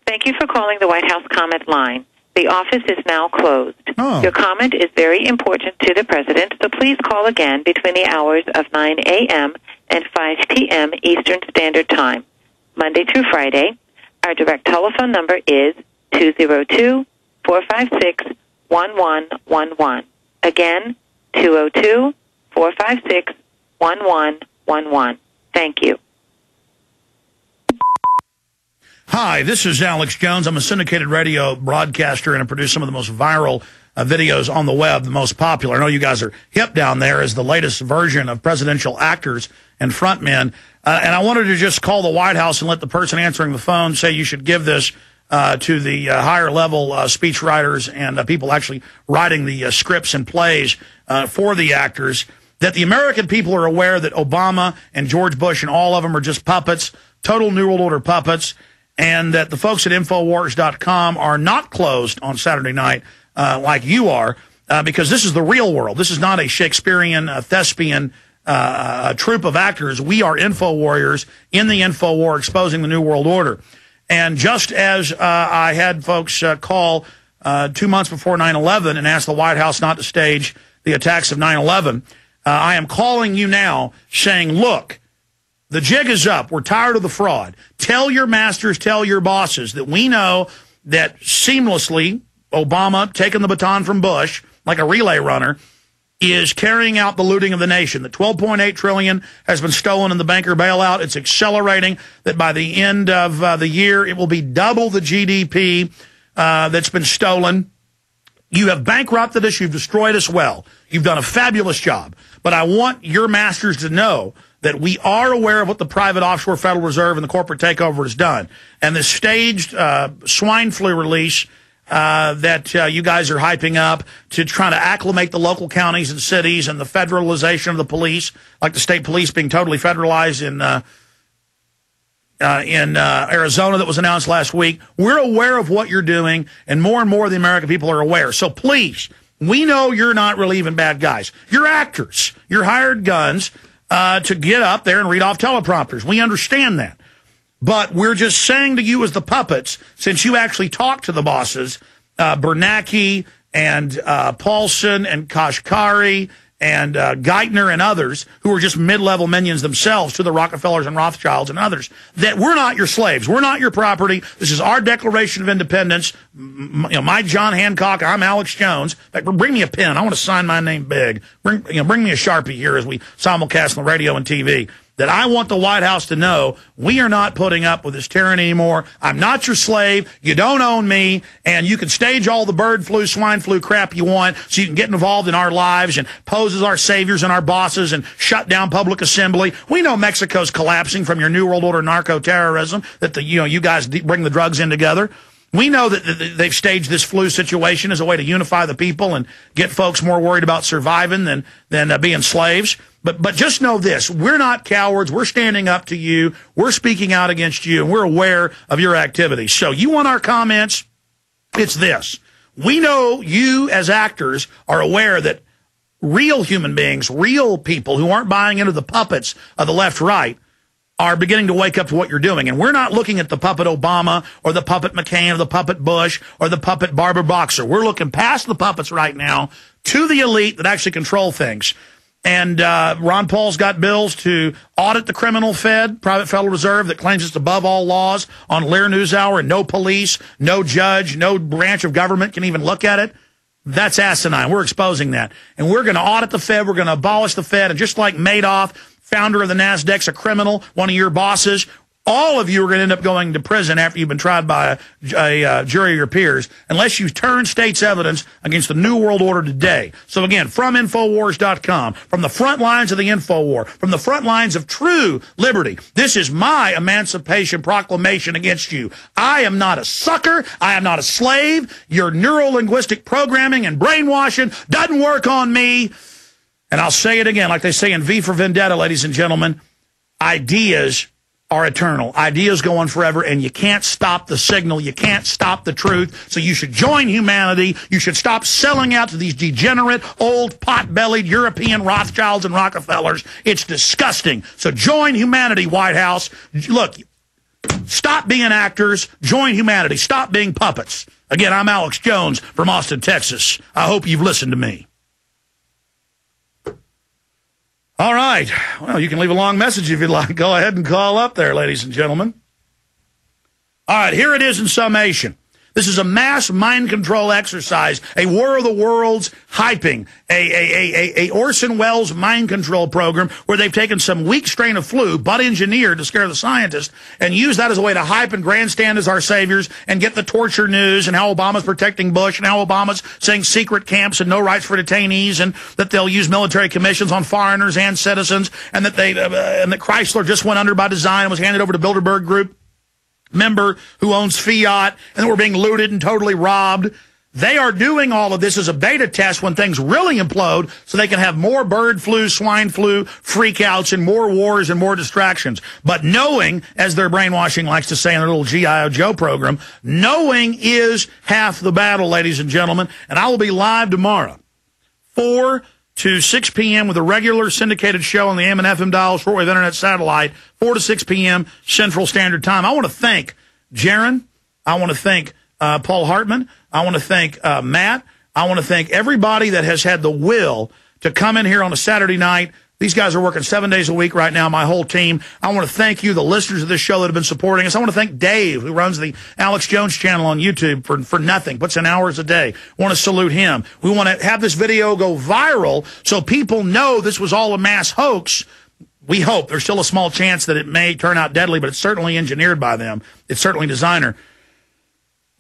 Thank you for calling the White House comment line. The office is now closed. Oh. Your comment is very important to the President, so please call again between the hours of 9 a.m. and 5 p.m. Eastern Standard Time, Monday through Friday. Our direct telephone number is 202-456-1111. Again, 202-456-1111. Thank you. Hi, this is Alex Jones. I'm a syndicated radio broadcaster, and I produce some of the most viral videos on the web, the most popular. I know you guys are hip down there as the latest version of presidential actors and frontmen. And I wanted to just call the White House and let the person answering the phone say you should give this to the higher level speech writers and people actually writing the scripts and plays for the actors, that the American people are aware that Obama and George Bush and all of them are just puppets, total New World Order puppets, and that the folks at Infowars.com are not closed on Saturday night like you are, because this is the real world. This is not a Shakespearean, thespian troupe of actors. We are Info Warriors in the Info War exposing the New World Order. And just as I had folks call 2 months before 9/11 and ask the White House not to stage the attacks of 9/11, I am calling you now saying, look, the jig is up. We're tired of the fraud. Tell your masters, tell your bosses that we know that seamlessly Obama, taking the baton from Bush like a relay runner, is carrying out the looting of the nation. That $12.8 trillion has been stolen in the banker bailout. It's accelerating. That by the end of the year, it will be double the GDP that's been stolen. You have bankrupted us. You've destroyed us well. You've done a fabulous job. But I want your masters to know that we are aware of what the private offshore Federal Reserve and the corporate takeover has done. And the staged swine flu release that you guys are hyping up to try to acclimate the local counties and cities, and the federalization of the police, like the state police being totally federalized in Arizona that was announced last week. We're aware of what you're doing, and more of the American people are aware. So please, we know you're not really even bad guys. You're actors. You're hired guns to get up there and read off teleprompters. We understand that. But we're just saying to you as the puppets, since you actually talk to the bosses, Bernanke and Paulson and Kashkari and Geithner and others, who are just mid-level minions themselves to the Rockefellers and Rothschilds and others, that we're not your slaves. We're not your property. This is our Declaration of Independence. My John Hancock, I'm Alex Jones. In fact, bring me a pen. I want to sign my name big. Bring me a Sharpie here as we simulcast on the radio and TV. That I want the White House to know we are not putting up with this tyranny anymore. I'm not your slave. You don't own me. And you can stage all the bird flu, swine flu crap you want so you can get involved in our lives and pose as our saviors and our bosses and shut down public assembly. We know Mexico's collapsing from your New World Order narco-terrorism, that you guys bring the drugs in together. We know that they've staged this flu situation as a way to unify the people and get folks more worried about surviving than being slaves. But just know this, we're not cowards. We're standing up to you. We're speaking out against you, and we're aware of your activities. So you want our comments? It's this. We know you as actors are aware that real human beings, real people who aren't buying into the puppets of the left-right, are beginning to wake up to what you're doing. And we're not looking at the puppet Obama or the puppet McCain or the puppet Bush or the puppet Barbara Boxer. We're looking past the puppets right now to the elite that actually control things. And Ron Paul's got bills to audit the criminal Fed, private Federal Reserve, that claims it's above all laws on Lear NewsHour, and no police, no judge, no branch of government can even look at it. That's asinine. We're exposing that. And we're going to audit the Fed. We're going to abolish the Fed. And just like Madoff, founder of the NASDAQ's a criminal, one of your bosses, all of you are going to end up going to prison after you've been tried by a jury of your peers, unless you turn state's evidence against the New World Order today. So again, from Infowars.com, from the front lines of the Info War, from the front lines of true liberty, this is my emancipation proclamation against you. I am not a sucker. I am not a slave. Your neuro-linguistic programming and brainwashing doesn't work on me. And I'll say it again, like they say in V for Vendetta, ladies and gentlemen, ideas are eternal. Ideas go on forever, and you can't stop the signal. You can't stop the truth. So you should join humanity. You should stop selling out to these degenerate, old, pot-bellied European Rothschilds and Rockefellers. It's disgusting. So join humanity, White House. Look, Stop being actors. Join humanity. Stop being puppets. Again, I'm Alex Jones from Austin, Texas. I hope you've listened to me. All right. Well, you can leave a long message if you'd like. Go ahead and call up there, ladies and gentlemen. All right, here it is in summation. This is a mass mind control exercise, a War of the Worlds hyping, a Orson Welles mind control program where they've taken some weak strain of flu, but engineered to scare the scientists, and use that as a way to hype and grandstand as our saviors and get the torture news and how Obama's protecting Bush and how Obama's saying secret camps and no rights for detainees and that they'll use military commissions on foreigners and citizens and that and that Chrysler just went under by design and was handed over to Bilderberg Group member who owns Fiat, and then we're being looted and totally robbed. They are doing all of this as a beta test when things really implode so they can have more bird flu, swine flu, freakouts, and more wars and more distractions. But knowing, as their brainwashing likes to say in their little G.I. Joe program, knowing is half the battle, ladies and gentlemen. And I will be live tomorrow, 4 to 6 p.m. with a regular syndicated show on the AM and FM dials, shortwave internet satellite, 4 to 6 p.m. Central Standard Time. I want to thank Jaron. I want to thank Paul Hartman. I want to thank Matt. I want to thank everybody that has had the will to come in here on a Saturday night. These guys are working 7 days a week right now, my whole team. I want to thank you, the listeners of this show that have been supporting us. I want to thank Dave, who runs the Alex Jones channel on YouTube for nothing, puts in hours a day. I want to salute him. We want to have this video go viral so people know this was all a mass hoax. We hope. There's still a small chance that it may turn out deadly, but it's certainly engineered by them. It's certainly designer.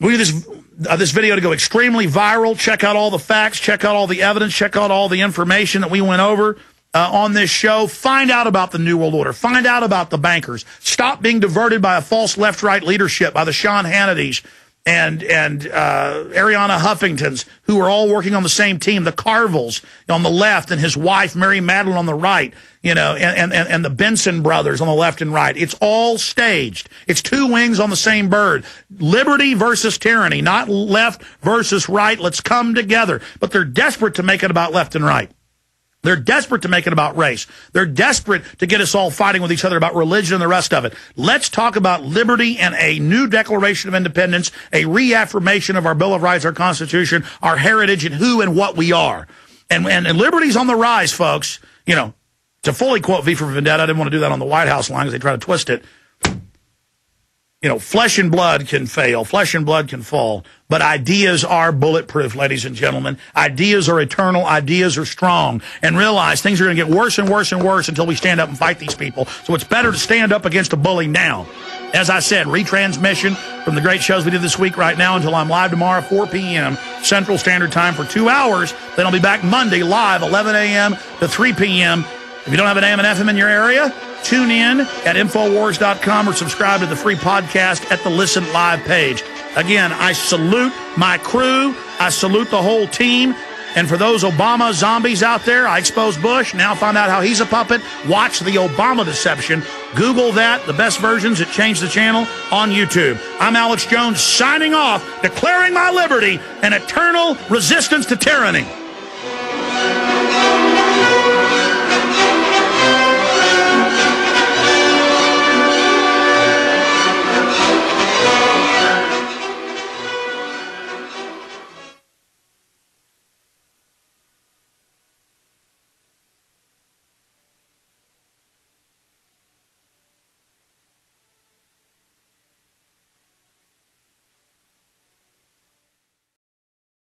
We need this video to go extremely viral. Check out all the facts. Check out all the evidence. Check out all the information that we went over on this show. Find out about the New World Order. Find out about the bankers. Stop being diverted by a false left-right leadership, by the Sean Hannitys and Arianna Huffingtons, who are all working on the same team, the Carvilles on the left and his wife, Mary Madeline, on the right, you know, and the Benson brothers on the left and right. It's all staged. It's two wings on the same bird. Liberty versus tyranny, not left versus right. Let's come together. But they're desperate to make it about left and right. They're desperate to make it about race. They're desperate to get us all fighting with each other about religion and the rest of it. Let's talk about liberty and a new Declaration of Independence, a reaffirmation of our Bill of Rights, our Constitution, our heritage, and who and what we are. And liberty's on the rise, folks. You know, to fully quote V for Vendetta, I didn't want to do that on the White House line because they try to twist it. You know, flesh and blood can fail. Flesh and blood can fall. But ideas are bulletproof, ladies and gentlemen. Ideas are eternal. Ideas are strong. And realize things are going to get worse and worse and worse until we stand up and fight these people. So it's better to stand up against a bully now. As I said, retransmission from the great shows we did this week right now until I'm live tomorrow, 4 p.m. Central Standard Time for 2 hours. Then I'll be back Monday live, 11 a.m. to 3 p.m. If you don't have an AM and FM in your area, tune in at Infowars.com or subscribe to the free podcast at the Listen Live page. Again, I salute my crew. I salute the whole team. And for those Obama zombies out there, I exposed Bush. Now find out how he's a puppet. Watch the Obama deception. Google that, the best versions at Change the Channel on YouTube. I'm Alex Jones signing off, declaring my liberty and eternal resistance to tyranny.